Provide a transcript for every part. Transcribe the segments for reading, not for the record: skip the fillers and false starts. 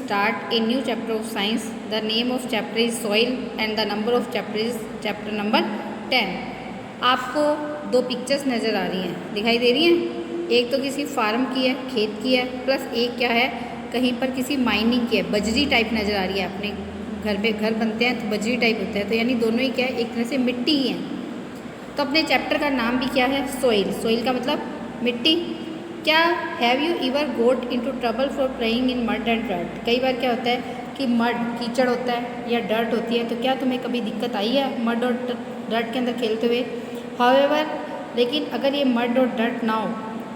start a new chapter of science. The name of chapter is soil and the number of chapter is chapter number 10. आपको दो pictures नज़र आ रही हैं, दिखाई दे रही हैं। एक तो किसी फार्म की है, खेत की है, प्लस एक क्या है, कहीं पर किसी माइनिंग की है, बजरी टाइप नज़र आ रही है। अपने घर पे घर बनते हैं तो बजरी टाइप होता है, तो यानी दोनों ही क्या है, एक तरह से मिट्टी ही हैं। तो अपने चैप्टर का नाम भी क्या है, सोइल। सोइल का मतलब मिट्टी। क्या have you ever got into trouble for playing in mud and dirt. कई बार क्या होता है कि मड कीचड़ होता है या डर्ट होती है, तो क्या तुम्हें कभी दिक्कत आई है मड और डर्ट के अंदर खेलते हुए। हाउएवर, लेकिन अगर ये मड और डर्ट ना हो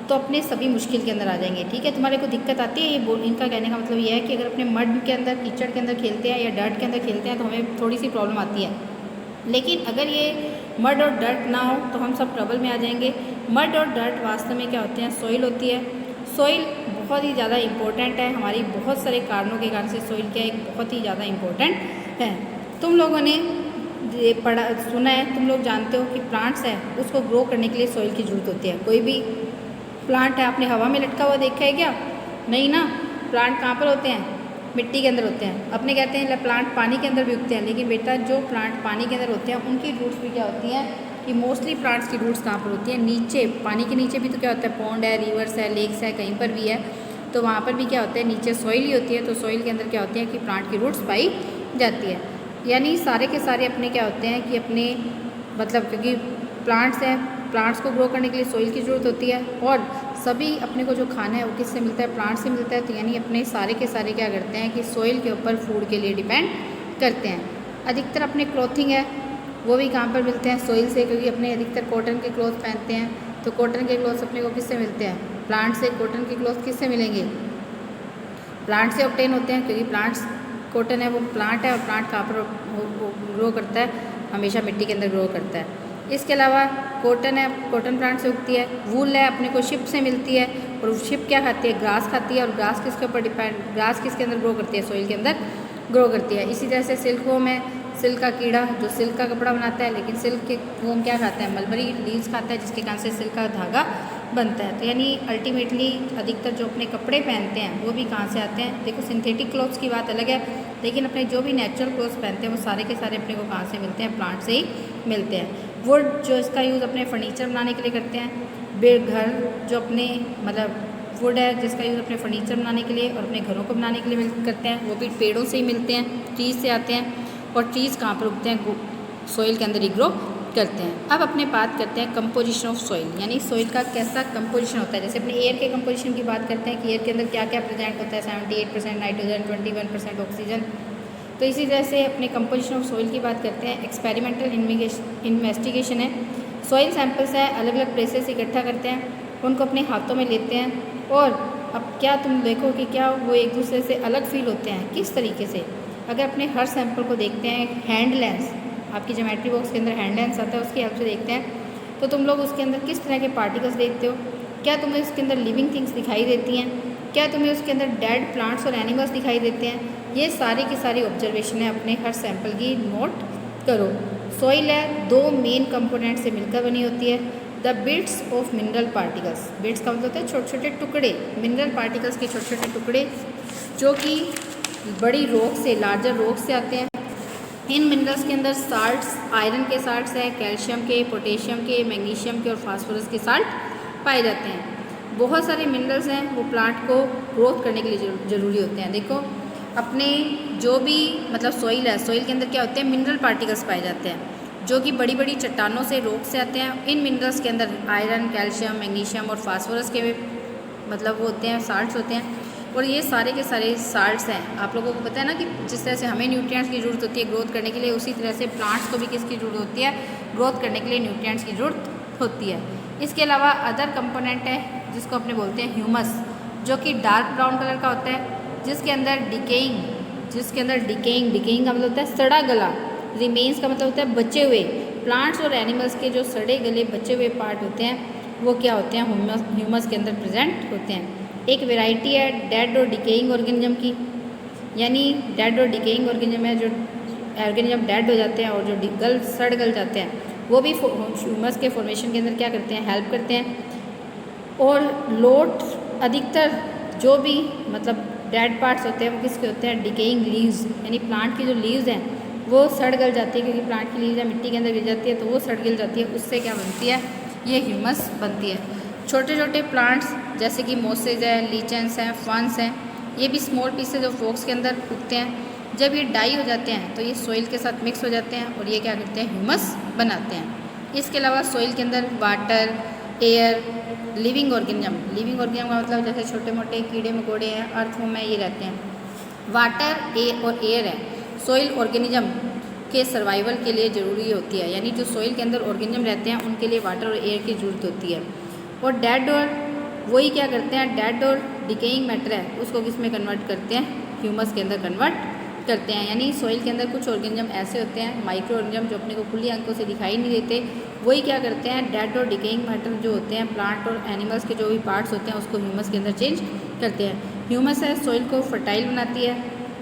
तो अपने सभी मुश्किल के अंदर आ जाएंगे। ठीक है, तुम्हारे को दिक्कत आती है, ये इनका कहने का मतलब ये है कि अगर अपने मड के अंदर, कीचड़ के अंदर खेलते हैं या डर्ट के अंदर खेलते हैं तो हमें थोड़ी सी प्रॉब्लम आती है। लेकिन अगर ये मड और डर्ट ना हो तो हम सब ट्रबल में आ जाएंगे। मड और डर्ट वास्तव में क्या होते हैं, सोइल होती है। सोइल बहुत ही ज़्यादा इम्पोर्टेंट है, हमारी बहुत सारे कारणों के कारण से सोइल क्या एक बहुत ही ज़्यादा इम्पोर्टेंट है। तुम लोगों ने ये पढ़ा सुना है, तुम लोग जानते हो कि प्लांट्स है उसको ग्रो करने के लिए सोइल की ज़रूरत होती है। कोई भी प्लांट है आपने हवा में लटका हुआ देखा है क्या? नहीं ना। प्लांट कहाँ पर होते हैं, मिट्टी के अंदर होते हैं। अपने कहते हैं प्लांट पानी के अंदर भी उगते हैं, लेकिन बेटा जो प्लांट पानी के अंदर होते हैं उनकी रूट्स भी क्या होती हैं कि मोस्टली प्लांट्स की रूट्स कहाँ पर होती हैं, नीचे। पानी के नीचे भी तो क्या होता है, पॉन्ड है, रिवर्स है, लेक्स है, कहीं पर भी है, तो वहाँ पर भी क्या होता है, नीचे सॉइल ही होती है। तो सॉइल के अंदर क्या होती है कि प्लांट की रूट्स पाई जाती है। यानी सारे के सारे अपने क्या होते हैं कि अपने मतलब, क्योंकि प्लांट्स हैं, प्लांट्स को ग्रो करने के लिए सॉइल की ज़रूरत होती है, और सभी अपने को जो खाना है वो किससे मिलता है, प्लांट से मिलता है। तो यानी अपने सारे के सारे क्या करते हैं कि सॉइल के ऊपर फूड के लिए डिपेंड करते हैं। अधिकतर अपने क्लॉथिंग है वो भी कहाँ पर मिलते हैं, सॉइल से, क्योंकि अपने अधिकतर कॉटन के क्लॉथ पहनते हैं, तो कॉटन के क्लॉथ अपने को किससे मिलते हैं, प्लांट से। कॉटन के क्लॉथ किससे मिलेंगे, प्लांट से ऑब्टेन होते हैं, क्योंकि प्लांट्स, कॉटन है वो प्लांट है, और प्लांट कहाँ पर ग्रो करता है, हमेशा मिट्टी के अंदर ग्रो करता है। इसके अलावा कॉटन है, कॉटन प्लांट से उगती है। वूल है अपने को शिप से मिलती है, और शिप क्या खाती है, ग्रास खाती है, और ग्रास किसके ऊपर डिपेंड, ग्रास किसके अंदर ग्रो करती है, सॉइल के अंदर ग्रो करती है। इसी तरह से सिल्क वोम है, सिल्क का कीड़ा जो सिल्क का कपड़ा बनाता है, लेकिन सिल्क के वोम क्या खाता है, मलबरी लीव्स खाता है, जिसके कारण से सिल्क का धागा बनता है। तो यानी अल्टीमेटली अधिकतर जो अपने कपड़े पहनते हैं वो भी कहाँ से आते हैं। देखो सिंथेटिक क्लॉथ्स की बात अलग है, लेकिन अपने जो भी नेचुरल क्लॉथ्स पहनते हैं वो सारे के सारे अपने को कहाँ से मिलते हैं, प्लांट से ही मिलते हैं। वुड जो इसका यूज़ अपने फर्नीचर बनाने के लिए करते हैं। घर जो अपने मतलब वुड है जिसका यूज़ अपने फर्नीचर बनाने के लिए और अपने घरों को बनाने के लिए करते हैं, वो भी पेड़ों से ही मिलते हैं, ट्रीज़ से आते हैं। और ट्रीज़ कहाँ पर उगते हैं, सॉइल के अंदर ही ग्रो करते हैं। अब अपने बात करते हैं कंपोजिशन ऑफ सॉइल, यानी सॉइल का कैसा कंपोजिशन होता है। जैसे अपने एयर के कंपोजिशन की बात करते हैं कि एयर के अंदर क्या क्या प्रेजेंट होता है, 78% नाइट्रोजन, 21% ऑक्सीजन। तो इसी तरह से अपने कंपोजिशन ऑफ सॉइल की बात करते हैं। एक्सपेरिमेंटल इन्वेस्टिगेशन है, सॉइल सैंपल्स है अलग अलग प्लेसेस से इकट्ठा करते हैं, उनको अपने हाथों में लेते हैं, और अब क्या तुम देखो कि क्या वो एक दूसरे से अलग फील होते हैं, किस तरीके से। अगर अपने हर सैंपल को देखते हैं, हैंड लेंस, आपकी ज्योमेट्री बॉक्स के अंदर हैंड लेंस आता है, उसकी हेल्प से देखते हैं, तो तुम लोग उसके अंदर किस तरह के पार्टिकल्स देखते हो। क्या तुम्हें उसके अंदर लिविंग थिंग्स दिखाई देती हैं, क्या तुम्हें उसके अंदर डेड प्लांट्स और एनिमल्स दिखाई देते हैं। ये सारी की सारी ऑब्जर्वेशन है, अपने हर सैंपल की नोट करो। सॉइल है दो मेन कंपोनेंट से मिलकर बनी होती है। The bits of mineral particles, bits का मतलब होता है छोटे छोटे टुकड़े, मिनरल पार्टिकल्स के छोटे छोटे टुकड़े जो कि बड़ी रॉक से, लार्जर रॉक से आते हैं। इन मिनरल्स के अंदर साल्ट्स, आयरन के साल्ट्स हैं, कैल्शियम के, पोटेशियम के, मैग्नीशियम के और फास्फोरस के साल्ट पाए जाते हैं। बहुत सारे मिनरल्स हैं वो प्लांट को ग्रोथ करने के लिए ज़रूरी होते हैं। देखो अपने जो भी मतलब सॉइल है, सॉइल के अंदर क्या होते हैं, मिनरल पार्टिकल्स पाए जाते हैं जो कि बड़ी बड़ी चट्टानों से, रॉक से आते हैं। इन मिनरल्स के अंदर आयरन, कैल्शियम, मैग्नीशियम और फास्फोरस के मतलब वो होते हैं, साल्ट्स होते हैं। और ये सारे के सारे साल्ट्स हैं, आप लोगों को पता है ना कि जिस तरह से हमें न्यूट्रिएंट्स की ज़रूरत होती है ग्रोथ करने के लिए, उसी तरह से प्लांट्स को भी किसकी ज़रूरत होती है, ग्रोथ करने के लिए न्यूट्रिएंट्स की ज़रूरत होती है। इसके अलावा अदर कंपोनेंट है जिसको अपने बोलते हैं ह्यूमस, जो कि डार्क ब्राउन कलर का होता है, जिसके अंदर डिकेइंग का मतलब होता है सड़ा गला, रिमेन्स का मतलब होता है बचे हुए। प्लांट्स और एनिमल्स के जो सड़े गले बचे हुए पार्ट होते हैं वो क्या होते हैं, ह्यूमस के अंदर प्रेजेंट होते हैं। एक वैरायटी है डेड और डिकेइंग ऑर्गेनिज्म की, यानी डेड और डिकेइंग ऑर्गेनिज्म है जो ऑर्गेनिज्म डेड हो जाते हैं और जो सड़ गल जाते हैं, वो भी ह्यूमस के फॉर्मेशन के अंदर क्या करते हैं, हेल्प करते हैं। और लोट अधिकतर जो भी मतलब डेड पार्ट्स होते हैं वो किसके होते हैं, डिकेइंग लीव्स, यानी प्लांट की जो लीव्स हैं वो सड़ गल जाती है, क्योंकि प्लांट की लीव्स मिट्टी के अंदर गिर जाती है तो वो सड़ गल जाती है, उससे क्या बनती है, ये ह्यूमस बनती है। छोटे छोटे प्लांट्स जैसे कि मोसेज है, लीचेंस हैं, फंस हैं, ये भी स्मॉल पीसेज ऑफ रॉक्स के अंदर उगते हैं। जब ये डाई हो जाते हैं तो ये सॉइल के साथ मिक्स हो जाते हैं और ये क्या करते हैं, ह्यूमस बनाते हैं। इसके अलावा सॉइल के अंदर वाटर, एयर, लिविंग ऑर्गेनिज्म का मतलब जैसे छोटे मोटे कीड़े मकोड़े हैं, अर्थवॉर्म में ये रहते हैं। वाटर और एयर है सॉइल ऑर्गेनिज्म के सर्वाइवल के लिए ज़रूरी होती है, यानी जो सॉइल के अंदर ऑर्गेनिज्म रहते हैं उनके लिए वाटर और एयर की ज़रूरत होती है। और डेड और वही क्या करते हैं, डेड और डिकेइंग मैटर है उसको किस में कन्वर्ट करते हैं, ह्यूमस के अंदर कन्वर्ट करते हैं। यानी सॉइल के अंदर कुछ ऑर्गेनिज्म ऐसे होते हैं, माइक्रो ऑर्गेनिज्म, जो अपने को खुली आंखों से दिखाई नहीं देते, वही क्या करते हैं, डेड और डिकेइंग मैटर जो होते हैं प्लांट और एनिमल्स के जो भी पार्ट्स होते हैं उसको ह्यूमस के अंदर चेंज करते हैं। ह्यूमस है सॉइल को फर्टाइल बनाती है,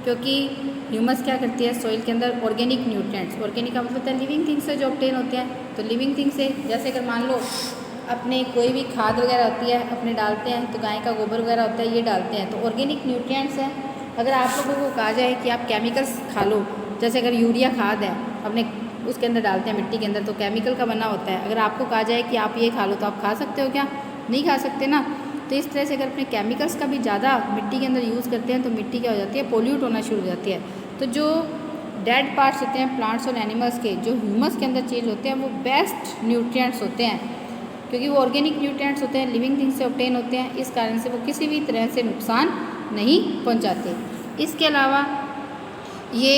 क्योंकि ह्यूमस क्या करती है, सॉइल के अंदर ऑर्गेनिक न्यूट्रिएंट्स, ऑर्गेनिक का मतलब होता है लिविंग थिंग्स से जो ऑब्टेन होते हैं, तो लिविंग थिंग्स से जैसे अगर मान लो अपने कोई भी खाद वगैरह होती है अपने डालते हैं, तो गाय का गोबर वगैरह होता है ये डालते हैं, तो ऑर्गेनिक न्यूट्रिएंट्स हैं। अगर आप लोगों को कहा जाए कि आप केमिकल्स खा लो, जैसे अगर यूरिया खाद है अपने उसके अंदर डालते हैं मिट्टी के अंदर, तो केमिकल का बना होता है, अगर आपको कहा जाए कि आप ये खा लो तो आप खा सकते हो क्या, नहीं खा सकते ना। तो इस तरह से अगर अपने केमिकल्स का भी ज़्यादा मिट्टी के अंदर यूज़ करते हैं तो मिट्टी क्या हो जाती है, पोल्यूट होना शुरू हो जाती है। तो जो डेड पार्ट्स होते हैं प्लांट्स और एनिमल्स के, जो ह्यूमस के अंदर चेंज होते हैं वो बेस्ट न्यूट्रिएंट्स होते हैं, क्योंकि वो ऑर्गेनिक न्यूट्रिएंट्स होते हैं, लिविंग थिंग्स से ऑब्टेन होते हैं, इस कारण से वो किसी भी तरह से नुकसान नहीं पहुंचाते। इसके अलावा ये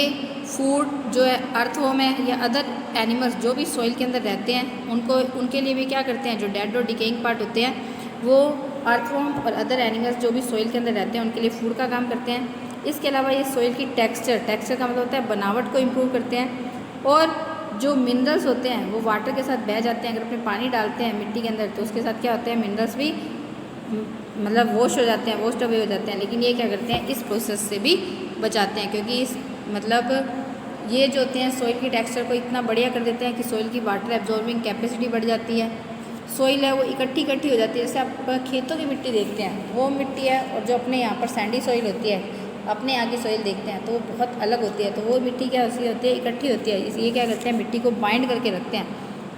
फूड जो है अर्थवॉर्म है या अदर एनिमल्स जो भी सॉइल के अंदर रहते हैं उनके लिए भी क्या करते हैं, जो डेड और डिकेइंग पार्ट होते हैं वो अर्थवॉर्म और अदर एनिमल्स जो भी सॉइल के अंदर रहते हैं उनके लिए फूड का काम करते हैं। इसके अलावा ये सॉइल की टेक्सचर का मतलब होता है बनावट को इम्प्रूव करते हैं, और जो मिनरल्स होते हैं वो वाटर के साथ बह जाते हैं। अगर अपने पानी डालते हैं मिट्टी के अंदर तो उसके साथ क्या होता है, मिनरल्स भी मतलब वॉश हो जाते हैं, वॉश्ड अवे हो जाते हैं, लेकिन ये क्या करते हैं, इस प्रोसेस से भी बचाते हैं, क्योंकि इस मतलब ये जो होते हैं सॉइल की टेक्सचर को इतना बढ़िया कर देते हैं कि सॉइल की वाटर एब्जॉर्बिंग कैपेसिटी बढ़ जाती है, सॉइल है वो इकट्ठी हो जाती है। जैसे आप खेतों की मिट्टी देखते हैं वो मिट्टी है, और जो अपने यहाँ पर सैंडी सॉइल होती है अपने यहाँ की सॉइल देखते हैं तो वो बहुत अलग होती है, तो वो मिट्टी क्या होती है, इकट्ठी होती है, इसलिए क्या करते हैं मिट्टी को बाइंड करके रखते हैं,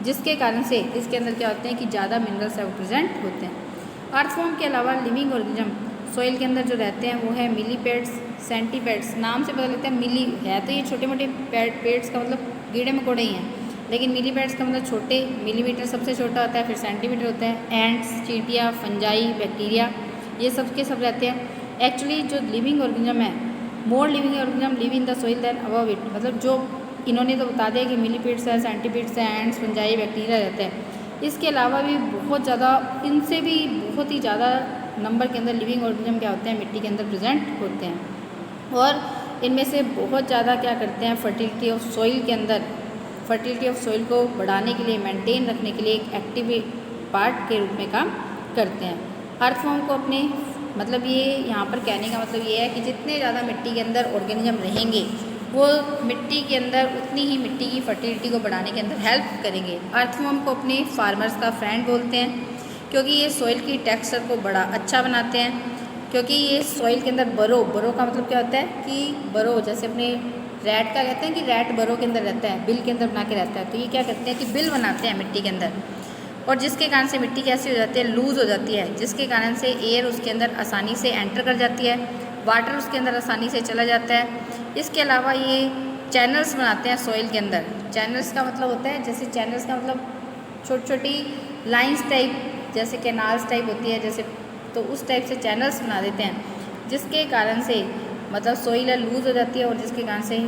जिसके कारण से इसके अंदर क्या होते हैं कि ज़्यादा मिनरल्स प्रेजेंट होते हैं। अर्थवॉर्म के अलावा लिविंग ऑर्गेनिज्म सॉइल के अंदर जो रहते हैं वो है मिलीपेड्स, सेंटीपेड्स, नाम से पता लगता है मिली है तो ये छोटे मोटे पेड्स का मतलब कीड़े मकोड़े ही हैं, लेकिन मिलीपेड्स का मतलब छोटे, मिलीमीटर सबसे छोटा होता है, फिर सेंटीमीटर होता है, एंट्स, चींटियाँ, फंजाई, बैक्टीरिया, ये सब के सब रहते हैं। एक्चुअली जो लिविंग ऑर्गेनिज्म है, more living organism live in the soil then above it, मतलब जो इन्होंने तो बता दिया कि मिलीपेड्स है, सेंटीपेड्स है, एंट्स, फंजाई, बैक्टीरिया रहते हैं, इसके अलावा भी बहुत ज़्यादा, इनसे भी बहुत ही ज़्यादा नंबर के अंदर लिविंग ऑर्गेनिज्म क्या होते हैं मिट्टी के अंदर प्रेजेंट होते हैं, और इनमें से बहुत ज़्यादा क्या करते हैं फर्टिलिटी ऑफ सॉइल के अंदर, फर्टिलिटी ऑफ सॉइल को बढ़ाने के लिए, मेंटेन रखने के लिए एक एक्टिव पार्ट के रूप में काम करते हैं। अर्थवॉर्म को अपने मतलब ये यहाँ पर कहने का मतलब ये है कि जितने ज़्यादा मिट्टी के अंदर ऑर्गेनिज्म रहेंगे वो मिट्टी के अंदर उतनी ही मिट्टी की फर्टिलिटी को बढ़ाने के अंदर हेल्प करेंगे। अर्थवॉर्म को अपने फार्मर्स का फ्रेंड बोलते हैं, क्योंकि ये सॉइल की टेक्सचर को बड़ा अच्छा बनाते हैं, क्योंकि ये सॉइल के अंदर बरो का मतलब क्या होता है कि बरो, जैसे अपने रैट का कहते हैं कि रैट बरो के अंदर रहता है, बिल के अंदर बना के रहता है, तो ये क्या करते हैं कि बिल बनाते हैं मिट्टी के अंदर, और जिसके कारण से मिट्टी कैसी हो जाती है, लूज़ हो जाती है, जिसके कारण से एयर उसके अंदर आसानी से एंटर कर जाती है, वाटर उसके अंदर आसानी से चला जाता है। इसके अलावा ये चैनल्स बनाते हैं सॉइल के अंदर। चैनल्स का मतलब होता है, जैसे चैनल्स का मतलब छोटी छोटी लाइंस टाइप, जैसे कैनाल्स टाइप होती है जैसे, तो उस टाइप से चैनल्स बना देते हैं, जिसके कारण से मतलब सॉइल लूज़ हो जाती है, और जिसके कारण से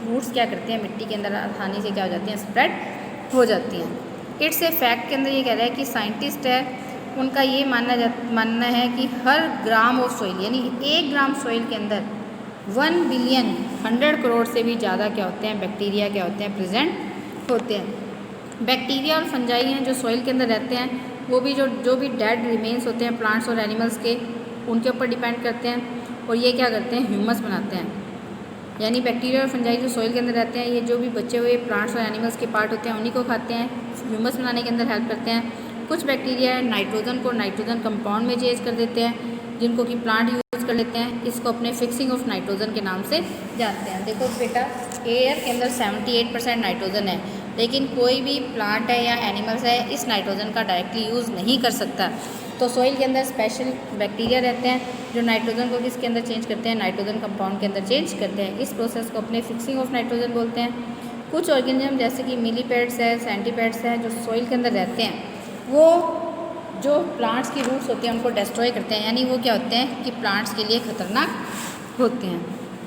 रूट्स क्या करती हैं मिट्टी के अंदर आसानी से क्या हो जाती हैं, स्प्रेड हो जाती हैं। इट्स ए फैक्ट के अंदर ये कह रहा है कि साइंटिस्ट है उनका ये मानना है कि हर ग्राम ऑफ सॉइल, यानी 1 ग्राम सॉइल के अंदर 1 बिलियन 100 करोड़ से भी ज़्यादा क्या होते हैं, बैक्टीरिया क्या होते हैं, प्रेजेंट होते हैं। बैक्टीरिया और फंजाई हैं जो सॉइल के अंदर रहते हैं, वो भी जो भी डेड रिमेन्स होते हैं प्लांट्स और एनिमल्स के, उनके ऊपर डिपेंड करते हैं, और ये क्या करते हैं, ह्यूमस बनाते हैं। यानी बैक्टीरिया और फंजाई जो सॉइल के अंदर रहते हैं, ये जो भी बचे हुए प्लांट्स और एनिमल्स के पार्ट होते हैं उन्हीं को खाते हैं, ह्यूमस बनाने के अंदर हेल्प करते हैं। कुछ बैक्टीरिया नाइट्रोजन को नाइट्रोजन कंपाउंड में चेंज कर देते हैं, जिनको कि प्लांट यूज़ कर लेते हैं, इसको अपने फिक्सिंग ऑफ नाइट्रोजन के नाम से जानते हैं। देखो बेटा, एयर के अंदर 78% नाइट्रोजन है, लेकिन कोई भी प्लांट है या एनिमल्स है इस नाइट्रोजन का डायरेक्टली यूज़ नहीं कर सकता। तो सॉइल के अंदर स्पेशल बैक्टीरिया रहते हैं जो नाइट्रोजन को किसके अंदर चेंज करते हैं, नाइट्रोजन कंपाउंड के अंदर चेंज करते हैं। इस प्रोसेस को अपने फिक्सिंग ऑफ नाइट्रोजन बोलते हैं। कुछ ऑर्गेनिज्म जैसे कि मिलीपेड्स है, सेंटीपेड्स हैं, जो सॉइल के अंदर रहते हैं, वो जो प्लांट्स की रूट्स होती हैं उनको डिस्ट्रॉय करते हैं, यानी वो क्या होते हैं कि प्लांट्स के लिए ख़तरनाक होते हैं।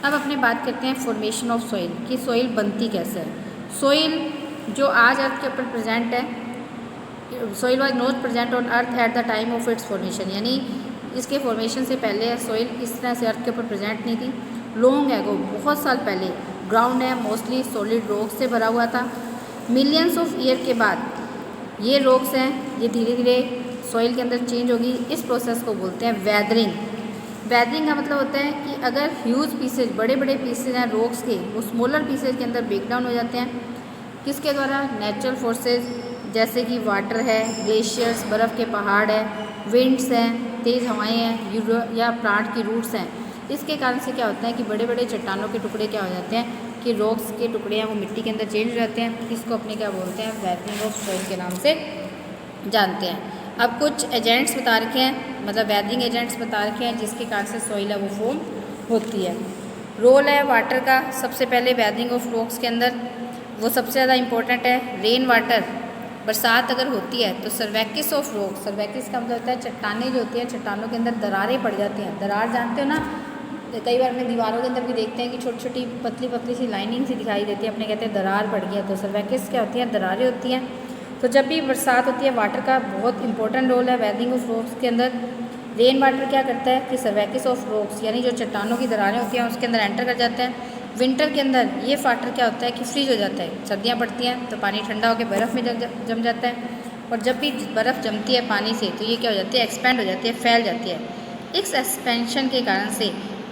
अब अपने बात करते हैं फॉर्मेशन ऑफ सॉइल, कि सॉइल बनती कैसे है। सॉइल जो आज अर्थ के ऊपर प्रेजेंट है, soil was not present on earth at the time of its formation, यानी इसके फॉर्मेशन से पहले सॉइल इस तरह से अर्थ के ऊपर प्रेजेंट नहीं थी। लॉन्ग एगो, बहुत साल पहले ग्राउंड है मोस्टली सॉलिड रॉक से भरा हुआ था। मिलियंस ऑफ ईयर के बाद ये रॉक्स हैं, ये धीरे धीरे सॉइल के अंदर चेंज होगी। इस प्रोसेस को बोलते हैं वेदरिंग। वेदरिंग का मतलब होता है कि अगर ह्यूज पीसेज, बड़े बड़े पीसेज हैं रॉक्स के, वो स्मॉलर पीसेज के अंदर ब्रेक डाउन हो जाते हैं। किसके द्वारा? नेचुरल फोर्सेज, जैसे कि वाटर है, ग्लेशियर्स, बर्फ़ के पहाड़ है, विंड्स हैं, तेज़ हवाएं हैं, या प्लांट की रूट्स हैं। इसके कारण से क्या होता है कि बड़े बड़े चट्टानों के टुकड़े क्या हो जाते हैं कि रॉक्स के टुकड़े हैं वो मिट्टी के अंदर चेंज हो जाते हैं। इसको अपने क्या बोलते हैं? वेदरिंग ऑफ सॉइल के नाम से जानते हैं। अब कुछ एजेंट्स बता रखे हैं, मतलब वेदरिंग एजेंट्स बता रखे हैं जिसके कारण से सॉइल है वो फॉर्म होती है। रोल है वाटर का सबसे पहले वेदरिंग ऑफ रॉक्स के अंदर, वो सबसे ज़्यादा इंपॉर्टेंट है। रेन वाटर, बरसात अगर होती है तो सर्वैकिस ऑफ रॉक, सर्वैकिस का मतलब होता है चट्टानें जो होती हैं, चट्टानों के अंदर दरारें पड़ जाती हैं। दरार जानते हो ना, कई बार अपने दीवारों के अंदर भी देखते हैं कि छोटी छोटी पतली पतली सी लाइनिंग सी दिखाई देती है, अपने कहते हैं दरार पड़ गया। तो सर्वैकिस क्या होती है? दरारें होती हैं। तो जब भी बरसात होती है, वाटर का बहुत इंपॉर्टेंट रोल है वेदरिंग ऑफ रॉक्स के अंदर। रेन वाटर क्या करता है कि सर्वैकिस ऑफ रॉक्स, यानी जो चट्टानों की दरारें होती हैं उसके अंदर एंटर कर जाता है। विंटर के अंदर ये वाटर क्या होता है कि फ्रीज हो जाता है। सर्दियाँ पड़ती हैं तो पानी ठंडा होकर बर्फ़ में जम जाता है, और जब भी बर्फ़ जमती है पानी से तो ये क्या हो जाती है? एक्सपेंड हो जाती है, फैल जाती है। इस एक्सपेंशन के कारण से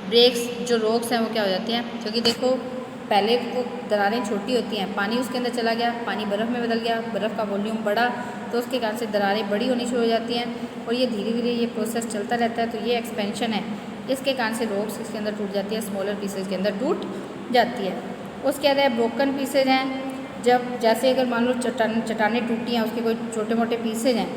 ब्रेक्स, जो रॉक्स हैं वो क्या हो जाती हैं, क्योंकि देखो पहले वो दरारें छोटी होती हैं, पानी उसके अंदर चला गया, पानी बर्फ़ में बदल गया, बर्फ़ का वॉल्यूम बढ़ा तो उसके कारण से दरारें बड़ी होनी शुरू हो जाती हैं, और ये धीरे धीरे ये प्रोसेस चलता रहता है। तो ये एक्सपेंशन है, इसके कारण से रॉक्स इसके अंदर टूट जाती है, स्मॉलर पीसेज के अंदर टूट जाती है। उसके बाद ब्रोकन पीसेज हैं, जब जैसे अगर मान लो चट्टानें टूटी हैं, उसके कोई छोटे मोटे पीसेज हैं,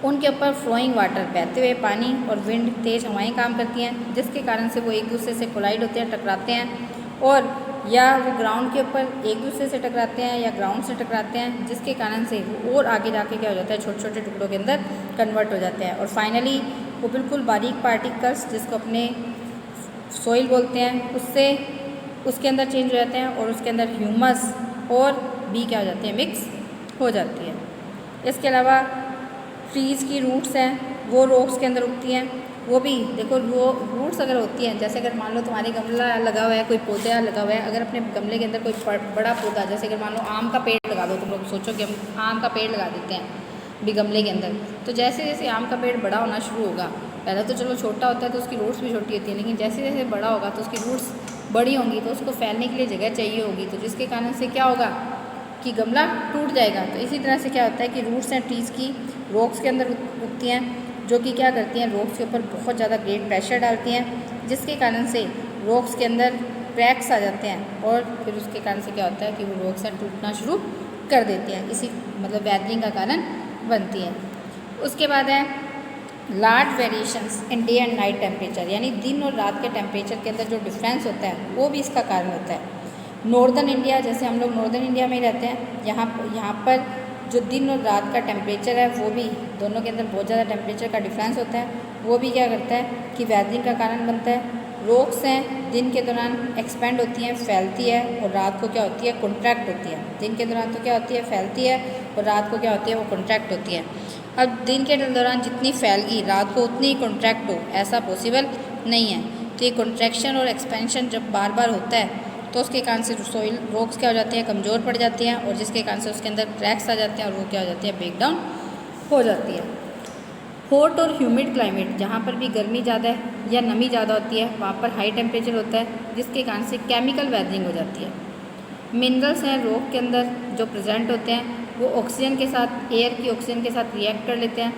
उनके ऊपर फ्लोइंग वाटर, बहते हुए पानी और विंड, तेज़ हवाएं काम करती हैं, जिसके कारण से वो एक दूसरे से कोलाइड होते हैं, टकराते हैं, और या वो ग्राउंड के ऊपर एक दूसरे से टकराते हैं या ग्राउंड से टकराते हैं, जिसके कारण से वो और आगे जाके क्या हो जाता है? छोटे छोटे टुकड़ों के अंदर कन्वर्ट हो जाते हैं। और फाइनली वो बिल्कुल बारीक पार्टिकल्स, जिसको अपने सॉइल बोलते हैं, उससे उसके अंदर चेंज हो जाते हैं, और उसके अंदर ह्यूमस और भी क्या हो जाती है? मिक्स हो जाती है। इसके अलावा ट्रीज़ की रूट्स हैं वो रॉक्स के अंदर उगती हैं। वो भी देखो, वो रूट्स अगर होती हैं, जैसे अगर मान लो तुम्हारे गमला लगा हुआ है, कोई पौधा लगा हुआ है, अगर अपने गमले के अंदर कोई बड़ा पौधा, जैसे अगर मान लो आम का पेड़ लगा दो, तुम लोग सोचो कि हम आम का पेड़ लगा देते हैं भी गमले के अंदर, तो जैसे जैसे आम का पेड़ बड़ा होना शुरू होगा, पहले तो चलो छोटा होता है तो उसकी रूट्स भी छोटी होती है, लेकिन जैसे जैसे बड़ा होगा तो उसकी रूट्स बड़ी होंगी, तो उसको फैलने के लिए जगह चाहिए होगी, तो जिसके कारण से क्या होगा कि गमला टूट जाएगा। तो इसी तरह से क्या होता है कि रूट्स हैं ट्रीज़ की रॉक्स के अंदर उगती हैं, जो कि क्या करती हैं? रॉक्स के ऊपर बहुत ज़्यादा ग्रेट प्रेशर डालती हैं, जिसके कारण से रॉक्स के अंदर क्रैक्स आ जाते हैं, और फिर उसके कारण से क्या होता है कि वो रॉक्स हैं टूटना शुरू कर देती हैं, इसी मतलब वेदरिंग का कारण बनती है। उसके बाद है large variations in day and night temperature, यानी दिन और रात के टेम्परेचर के अंदर जो डिफरेंस होता है वो भी इसका कारण होता है। नॉर्दर्न इंडिया, जैसे हम लोग नॉर्दर्न इंडिया में ही रहते हैं, यहाँ पर जो दिन और रात का टेम्परेचर है वो भी दोनों के अंदर बहुत ज़्यादा टेम्परेचर का डिफरेंस होता है, वो भी क्या करता है कि वेदरिंग का कारण बनता है। रॉक्स हैं दिन के दौरान एक्सपेंड होती हैं, फैलती है, और रात को क्या होती है? कॉन्ट्रैक्ट होती है। दिन के दौरान तो क्या होती है? फैलती है, और रात को क्या होती है? वो कॉन्ट्रैक्ट होती है। अब दिन के दौरान जितनी फैलगी रात को उतनी ही कॉन्ट्रैक्ट हो, ऐसा पॉसिबल नहीं है। तो ये कॉन्ट्रैक्शन और एक्सपेंशन जब बार बार होता है तो उसके कारण से सॉइल रॉक्स क्या हो जाती हैं? कमज़ोर पड़ जाती हैं, और जिसके कारण से उसके अंदर क्रैक्स आ जाते हैं, और वो क्या हो जाती है? ब्रेक डाउन हो जाती है। हॉट और ह्यूमिड क्लाइमेट, जहाँ पर भी गर्मी ज़्यादा है या नमी ज़्यादा होती है, वहाँ पर हाई टेम्परेचर होता है, जिसके कारण से केमिकल वेदरिंग हो जाती है। मिनरल्स हैं रॉक के अंदर जो प्रेजेंट होते हैं, वो ऑक्सीजन के साथ, एयर की ऑक्सीजन के साथ रिएक्ट कर लेते हैं,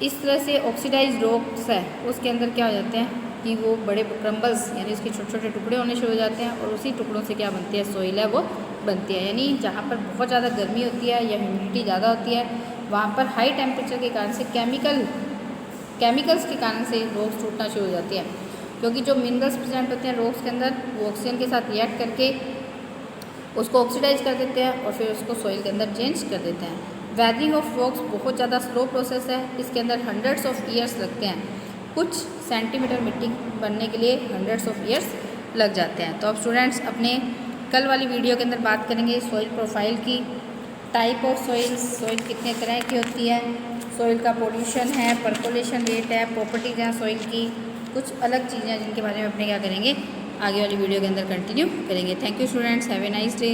इस तरह से ऑक्सीडाइज रॉक्स है उसके अंदर क्या हो जाते हैं कि वो बड़े क्रम्बल्स यानी उसके छोटे छोटे टुकड़े होने शुरू हो जाते हैं और उसी टुकड़ों से क्या बनती है, सॉइल है वो बनती है। यानी जहाँ पर बहुत ज़्यादा गर्मी होती है या ह्यूमिडिटी ज़्यादा होती है वहाँ पर हाई टेम्परेचर के कारण से केमिकल्स के कारण से रॉक्स टूटना शुरू हो जाती है, क्योंकि जो मिनरल्स प्रेजेंट होते हैं रॉक्स के अंदर वो ऑक्सीजन के साथ रिएक्ट करके उसको ऑक्सीडाइज कर देते हैं और फिर उसको सॉइल के अंदर चेंज कर देते हैं। वेदरिंग ऑफ रॉक्स बहुत ज़्यादा स्लो प्रोसेस है, इसके अंदर हंड्रेड्स ऑफ ईयर्स लगते हैं। कुछ सेंटीमीटर मिट्टी बनने के लिए हंड्रेड्स ऑफ ईयर्स लग जाते हैं। तो अब स्टूडेंट्स अपने कल वाली वीडियो के अंदर बात करेंगे सॉइल प्रोफाइल की, टाइप ऑफ सॉइल कितने तरह की होती है, सॉइल का पोल्यूशन है, परकोलेशन रेट है, प्रॉपर्टीज़ हैं सॉइल की, कुछ अलग चीज़ें हैं जिनके बारे में अपने क्या करेंगे आगे वाली वीडियो के अंदर कंटिन्यू करेंगे। Thank you students, have a nice day.